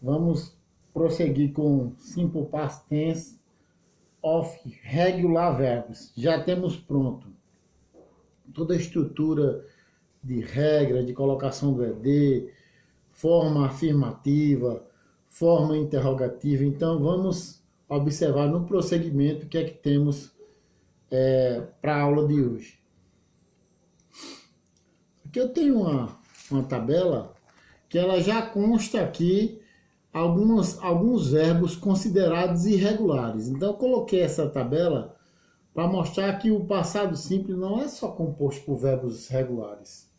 Vamos prosseguir com Simple Past Tense of Regular Verbs. Já temos pronto toda a estrutura de regra, de colocação do ED, forma afirmativa, forma interrogativa. Então, vamos observar no prosseguimento o que é que temos para a aula de hoje. Aqui eu tenho uma tabela que ela já consta aqui alguns verbos considerados irregulares. Então, eu coloquei essa tabela para mostrar que o passado simples não é só composto por verbos regulares.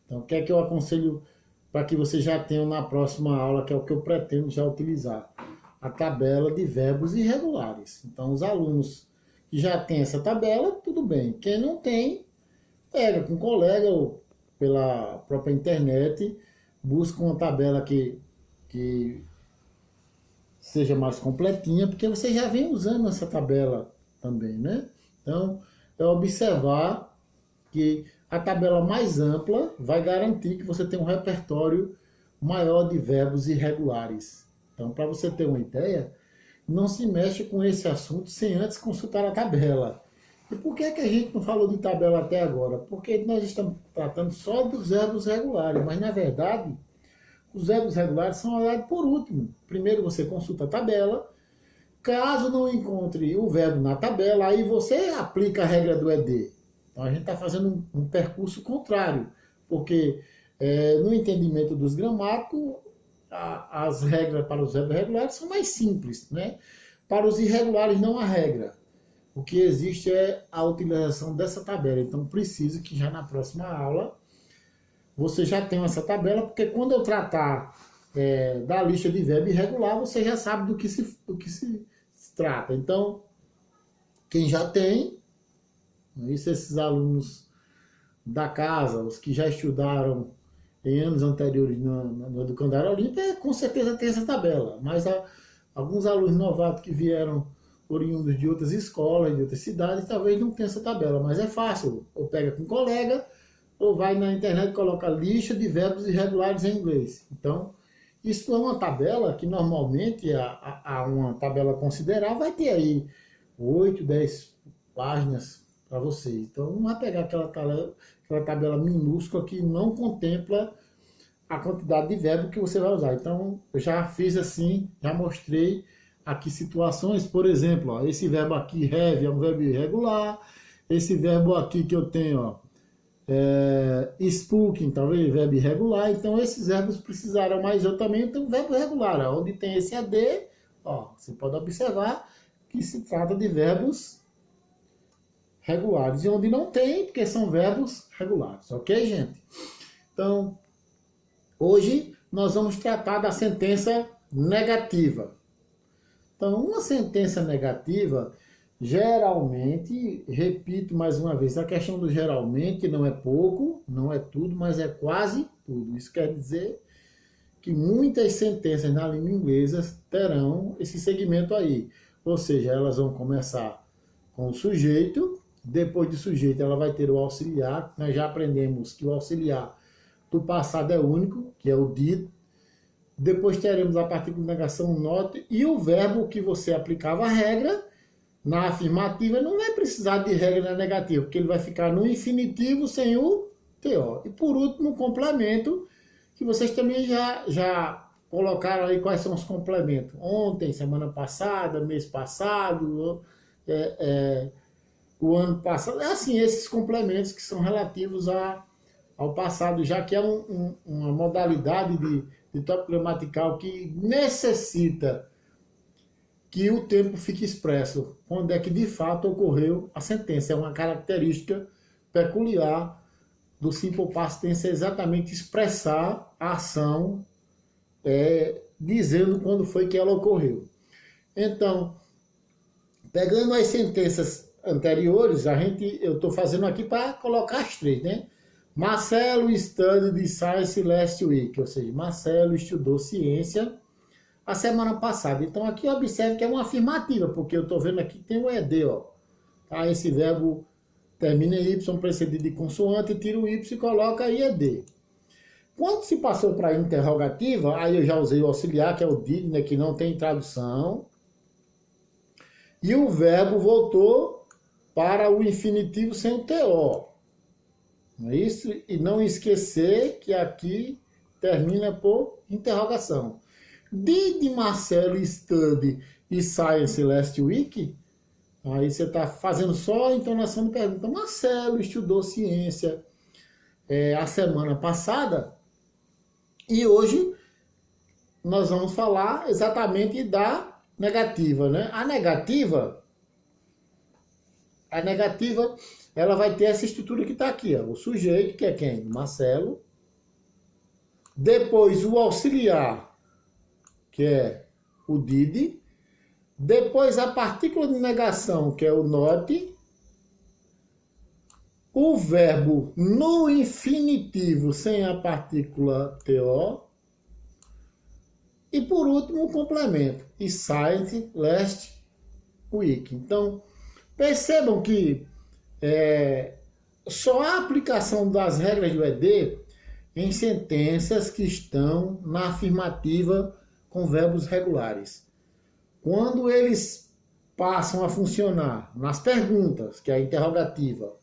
Então, o que é que eu aconselho para que você já tenha na próxima aula, que é o que eu pretendo já utilizar? A tabela de verbos irregulares. Então, os alunos que já têm essa tabela, tudo bem. Quem não tem, pega com um colega ou pela própria internet, busca uma tabela que seja mais completinha, porque você já vem usando essa tabela também, né? Então, é observar que a tabela mais ampla vai garantir que você tem um repertório maior de verbos irregulares. Então, para você ter uma ideia, não se mexe com esse assunto sem antes consultar a tabela. E por que a gente não falou de tabela até agora? Porque nós estamos tratando só dos verbos regulares, mas na verdade, os verbos regulares são olhados por último. Primeiro você consulta a tabela. Caso não encontre o verbo na tabela, aí você aplica a regra do ED. Então a gente está fazendo um percurso contrário, porque no entendimento dos gramáticos, as regras para os verbos regulares são mais simples, né? Para os irregulares não há regra. O que existe é a utilização dessa tabela. Então preciso que já na próxima aula você já tenha essa tabela, porque quando eu tratar da lista de verbo irregular, você já sabe do que se trata. Então, quem já tem, isso esses alunos da casa, os que já estudaram em anos anteriores no Educandário Olímpia, com certeza tem essa tabela. Mas alguns alunos novatos que vieram oriundos de outras escolas, de outras cidades, talvez não tenham essa tabela. Mas é fácil, ou pega com um colega, ou vai na internet e coloca lista de verbos irregulares em inglês. Então, isso é uma tabela que normalmente uma tabela considerável vai ter aí 8, 10 páginas para você. Então não vai pegar aquela tabela minúscula que não contempla a quantidade de verbo que você vai usar. Então eu já fiz assim, já mostrei aqui situações, por exemplo, ó, esse verbo aqui, have, é um verbo irregular. Esse verbo aqui que eu tenho, ó, speaking, talvez verbo irregular. Então esses verbos precisaram, mas eu também tenho um verbo regular, ó, onde tem esse AD, ó, você pode observar que se trata de verbos regulares, e onde não tem, porque são verbos regulares, ok, gente? Então, hoje nós vamos tratar da sentença negativa. Então, uma sentença negativa, geralmente, repito mais uma vez, a questão do geralmente não é pouco, não é tudo, mas é quase tudo. Isso quer dizer que muitas sentenças na língua inglesa terão esse segmento aí. Ou seja, elas vão começar com o sujeito, depois do sujeito ela vai ter o auxiliar. Nós já aprendemos que o auxiliar do passado é único, que é o did. Depois teremos a partícula de negação not, e o verbo que você aplicava a regra. Na afirmativa não vai precisar de regra na negativa, porque ele vai ficar no infinitivo sem o TO. E por último, o complemento, que vocês também já colocaram aí quais são os complementos. Ontem, semana passada, mês passado, o ano passado. Assim, esses complementos que são relativos ao passado, já que é uma modalidade de tópico gramatical que necessita que o tempo fique expresso, quando é que de fato ocorreu a sentença. É uma característica peculiar do Simple Past Tense, exatamente expressar a ação, dizendo quando foi que ela ocorreu. Então, pegando as sentenças anteriores, eu estou fazendo aqui para colocar as três, né? Marcelo studied science last week, ou seja, Marcelo estudou ciência a semana passada. Então aqui observe que é uma afirmativa, porque eu estou vendo aqui que tem o ED, ó. Tá? Esse verbo termina em Y precedido de consoante, tira o Y e coloca IED. Quando se passou para a interrogativa, aí eu já usei o auxiliar, que é o did, né, que não tem tradução. E o verbo voltou para o infinitivo sem o TO. Não é isso? E não esquecer que aqui termina por interrogação. Did Marcelo study e science last week? Aí você está fazendo só a entonação de pergunta. Marcelo estudou ciência a semana passada? E hoje nós vamos falar exatamente da negativa, né? A negativa, ela vai ter essa estrutura que está aqui, ó. O sujeito, que é quem? Marcelo. Depois o auxiliar, que é o did. Depois a partícula de negação, que é o not. O verbo no infinitivo sem a partícula TO. E por último o complemento. E science last week. Então, percebam que só a aplicação das regras do ED em sentenças que estão na afirmativa com verbos regulares. Quando eles passam a funcionar nas perguntas, que é a interrogativa,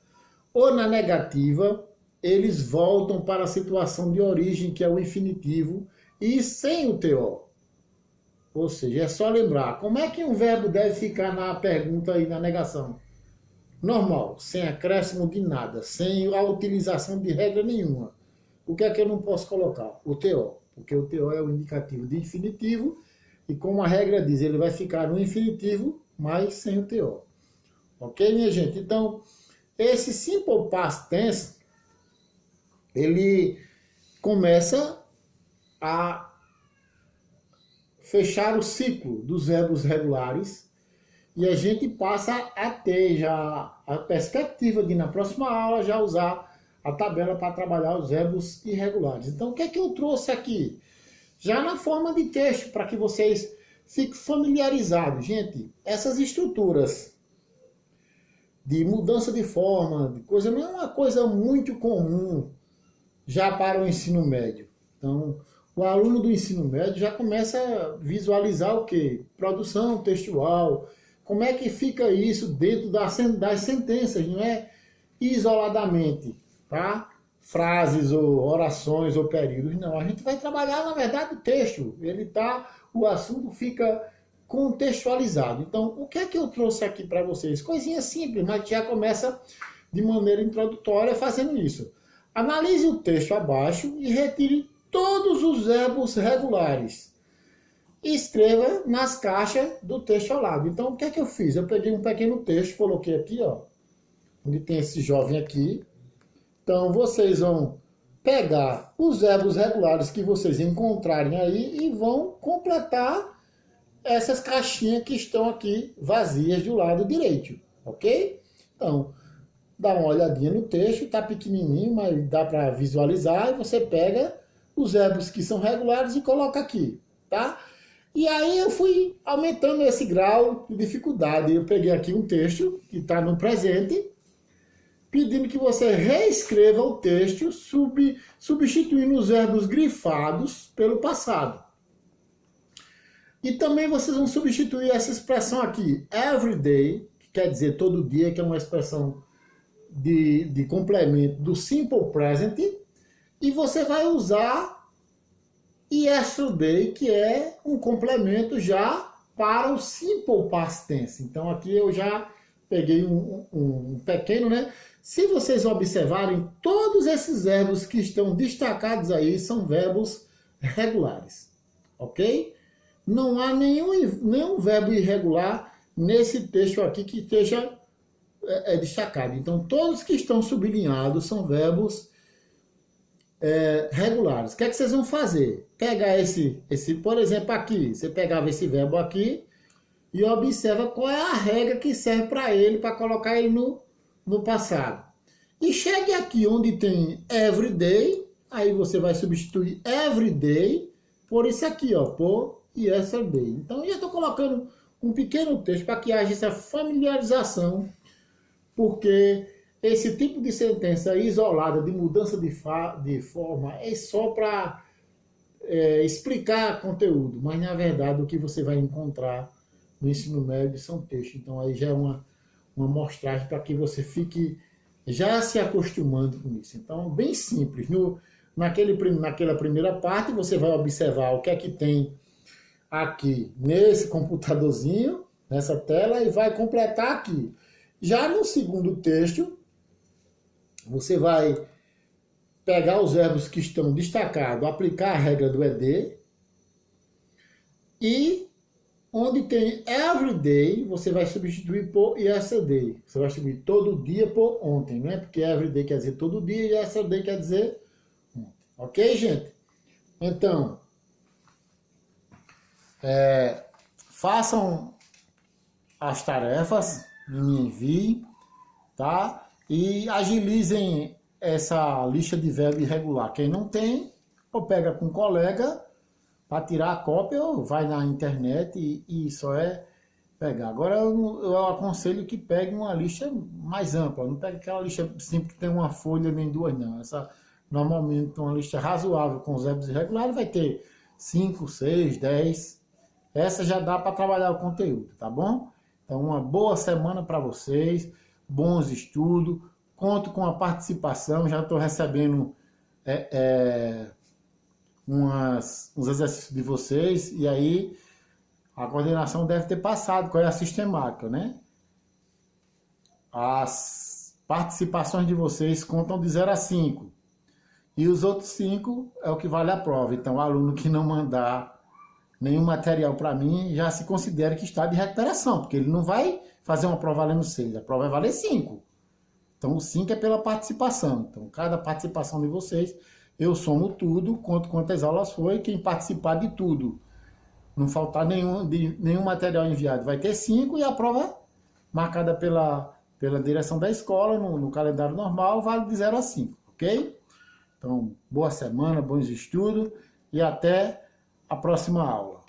ou na negativa, eles voltam para a situação de origem, que é o infinitivo, e sem o TO. Ou seja, é só lembrar, como é que um verbo deve ficar na pergunta e na negação? Normal, sem acréscimo de nada, sem a utilização de regra nenhuma. O que é que eu não posso colocar? O TO, porque o TO é o indicativo de infinitivo, e como a regra diz, ele vai ficar no infinitivo, mas sem o TO. Ok, minha gente? Então, esse simple past tense, ele começa a fechar o ciclo dos verbos regulares e a gente passa a ter já a perspectiva de, na próxima aula, já usar a tabela para trabalhar os verbos irregulares. Então, o que é que eu trouxe aqui? Já na forma de texto, para que vocês fiquem familiarizados. Gente, essas estruturas de mudança de forma, de coisa, não é uma coisa muito comum já para o ensino médio. Então, o aluno do ensino médio já começa a visualizar o quê? Produção textual. Como é que fica isso dentro das sentenças, não é isoladamente, tá? Frases ou orações ou períodos. Não, a gente vai trabalhar, na verdade, o texto. O assunto fica contextualizado. Então, o que é que eu trouxe aqui para vocês? Coisinha simples, mas já começa de maneira introdutória fazendo isso. Analise o texto abaixo e retire todos os verbos regulares. E escreva nas caixas do texto ao lado. Então, o que é que eu fiz? Eu peguei um pequeno texto, coloquei aqui, ó, onde tem esse jovem aqui. Então, vocês vão pegar os verbos regulares que vocês encontrarem aí e vão completar essas caixinhas que estão aqui vazias do lado direito, ok? Então, dá uma olhadinha no texto, tá pequenininho, mas dá para visualizar, e você pega os verbos que são regulares e coloca aqui, tá? E aí eu fui aumentando esse grau de dificuldade. Eu peguei aqui um texto que está no presente, pedindo que você reescreva o texto, substituindo os verbos grifados pelo passado. E também vocês vão substituir essa expressão aqui, every day, que quer dizer todo dia, que é uma expressão de complemento do simple present, e você vai usar yesterday, que é um complemento já para o simple past tense. Então aqui eu já peguei um pequeno, né? Se vocês observarem, todos esses verbos que estão destacados aí são verbos regulares, ok? Não há nenhum verbo irregular nesse texto aqui que esteja destacado. Então, todos que estão sublinhados são verbos regulares. O que é que vocês vão fazer? Pegar por exemplo, aqui. Você pegava esse verbo aqui e observa qual é a regra que serve para ele, para colocar ele no passado. E chegue aqui onde tem everyday, aí você vai substituir everyday por isso aqui, ó, por yesterday. Então, eu já estou colocando um pequeno texto para que haja essa familiarização, porque esse tipo de sentença isolada de mudança de forma é só para explicar conteúdo, mas na verdade o que você vai encontrar no ensino médio são textos. Então aí já é uma amostragem para que você já se acostumando com isso. Então, bem simples. Naquela primeira parte, você vai observar o que é que tem aqui nesse computadorzinho, nessa tela, e vai completar aqui. Já no segundo texto, você vai pegar os verbos que estão destacados, aplicar a regra do ED, e onde tem everyday, você vai substituir por yesterday. Você vai substituir todo dia por ontem, né? Porque everyday quer dizer todo dia e yesterday quer dizer ontem. Ok, gente? Então, façam as tarefas, me enviem, tá? E agilizem essa lista de verbo irregular. Quem não tem, ou pega com um colega para tirar a cópia, ou vai na internet e só é pegar. Agora eu aconselho que pegue uma lista mais ampla, não pegue aquela lista simples que tem uma folha nem duas, não. Essa, normalmente uma lista razoável com os verbos irregulares vai ter 5, 6, 10. Essa já dá para trabalhar o conteúdo, tá bom? Então uma boa semana para vocês, bons estudos, conto com a participação, já estou recebendo uns exercícios de vocês, e aí a coordenação deve ter passado qual é a sistemática, né? As participações de vocês contam de 0 a 5, e os outros 5 é o que vale a prova. Então o aluno que não mandar nenhum material para mim já se considera que está de recuperação, porque ele não vai fazer uma prova valendo 6, a prova vai valer 5. Então o 5 é pela participação. Então cada participação de vocês, eu somo tudo, conto quantas aulas foi, quem participar de tudo, não faltar nenhum material enviado, vai ter 5, e a prova marcada pela direção da escola, no calendário normal, vale de 0 a 5, ok? Então, boa semana, bons estudos, e até a próxima aula.